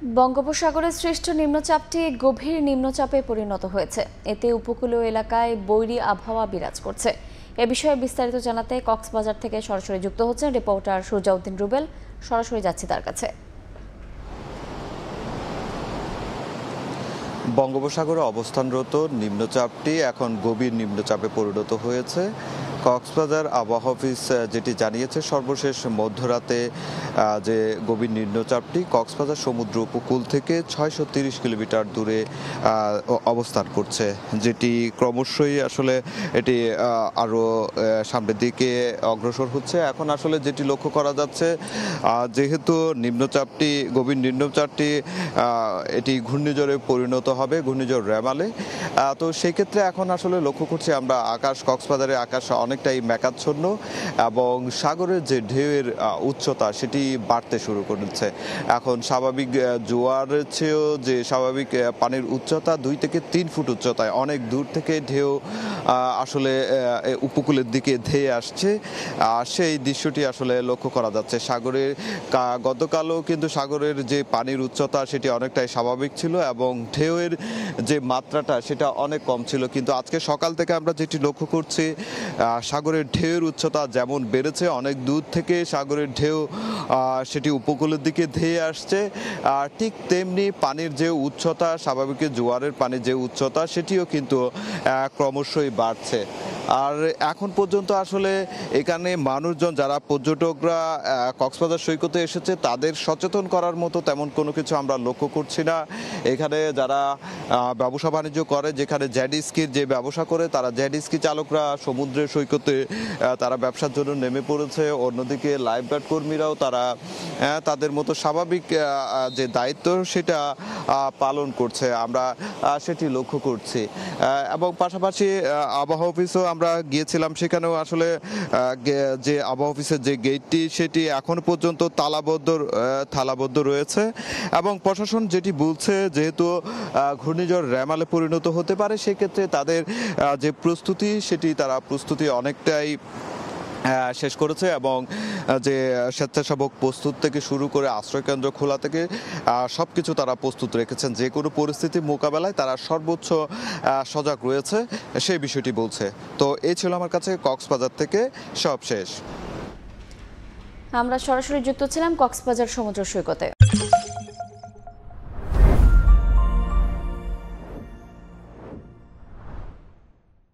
বঙ্গোপসাগরে সৃষ্ট নিম্নচাপটি গভীর নিম্নচাপে পরিণত হয়েছে। এতে উপকূলীয় এলাকায় বৈরী আবহাওয়া বিরাজ করছে। এ বিষয়ে বিস্তারিত জানাতে কক্সবাজার থেকে সরাসরি যুক্ত হচ্ছেন রিপোর্টার সুজাউদ্দিন রুবেল। সরাসরি যাচ্ছি তার কাছে। বঙ্গোপসাগরে অবস্থানরত নিম্নচাপটি এখন গভীর নিম্নচাপে পরিণত হয়েছে। কক্সবাজার আবহাওয়া অফিস যেটি জানিয়েছে, সর্বশেষ মধ্যরাতে যে গভীর নিম্নচাপটি কক্সবাজার সমুদ্র উপকূল থেকে 630 কিলোমিটার দূরে অবস্থান করছে, যেটি ক্রমশই আসলে এটি আরও সামনের দিকে অগ্রসর হচ্ছে। এখন আসলে যেটি লক্ষ্য করা যাচ্ছে, যেহেতু নিম্নচাপটি গভীর নিম্নচাপটি এটি ঘূর্ণিঝড়ে পরিণত হবে, ঘূর্ণিঝড় রেমালে। তো সেই ক্ষেত্রে এখন আসলে লক্ষ্য করছি আমরা কক্সবাজারের আকাশ অনেকটাই মেঘাচ্ছন্ন এবং সাগরের যে ঢেউয়ের উচ্চতা সেটি বাড়তে শুরু করেছে। এখন স্বাভাবিক জোয়ারের চেয়েও যে স্বাভাবিক পানির উচ্চতা 2 থেকে 3 ফুট উচ্চতায় অনেক দূর থেকে ঢেউ আসলে উপকূলের দিকে ধেয়ে আসছে। সেই দৃশ্যটি আসলে লক্ষ্য করা যাচ্ছে। সাগরের গতকালও কিন্তু সাগরের যে পানির উচ্চতা সেটি অনেকটাই স্বাভাবিক ছিল এবং ঢেউয়ের যে মাত্রাটা সেটা অনেক কম ছিল, কিন্তু আজকে সকাল থেকে আমরা যেটি লক্ষ্য করছি, সাগরের ঢেউয়ের উচ্চতা যেমন বেড়েছে, অনেক দূর থেকে সাগরের ঢেউ সেটি উপকূলের দিকে ধেয়ে আসছে। ঠিক তেমনি পানির যে উচ্চতা, স্বাভাবিক জোয়ারের পানির যে উচ্চতা সেটিও কিন্তু ক্রমশই বাড়ছে। আর এখন পর্যন্ত আসলে এখানে মানুষজন, যারা পর্যটকরা কক্সবাজার সৈকতে এসেছে, তাদের সচেতন করার মতো তেমন কোনো কিছু আমরা লক্ষ্য করছি না। এখানে যারা ব্যবসা বাণিজ্য করে, যেখানে জেট স্কির যে ব্যবসা করে, তারা জেট স্কি চালকরা সমুদ্রের সৈকতে তারা ব্যবসার জন্য নেমে পড়েছে। অন্যদিকে লাইফগার্ড কর্মীরাও তারা তাদের মতো স্বাভাবিক যে দায়িত্ব সেটা পালন করছে, আমরা সেটি লক্ষ্য করছি। এবং পাশাপাশি আবহাওয়া অফিসও আমরা গিয়েছিলাম, সেখানেও আসলে যে আবহাওয়া অফিসের যে গেটটি সেটি এখন পর্যন্ত তালাবদ্ধ রয়েছে এবং প্রশাসন যেটি বলছে, যেহেতু ঘূর্ণিঝড় রেমালে পরিণত হতে পারে, সেক্ষেত্রে তাদের যে প্রস্তুতি সেটি তারা অনেকটাই শেষ করেছে এবং যে স্বেচ্ছাসেবক প্রস্তুত থেকে শুরু করে আশ্রয়কেন্দ্র খোলা থেকে সবকিছু তারা প্রস্তুত রেখেছেন। যে কোনো পরিস্থিতি মোকাবেলায় তারা সর্বোচ্চ সজাগ রয়েছে, সেই বিষয়টি বলছে। তো এই ছিল আমার কাছে কক্সবাজার থেকে সব শেষ। আমরা সরাসরি যুক্ত ছিলাম কক্সবাজার সমুদ্র সৈকতে।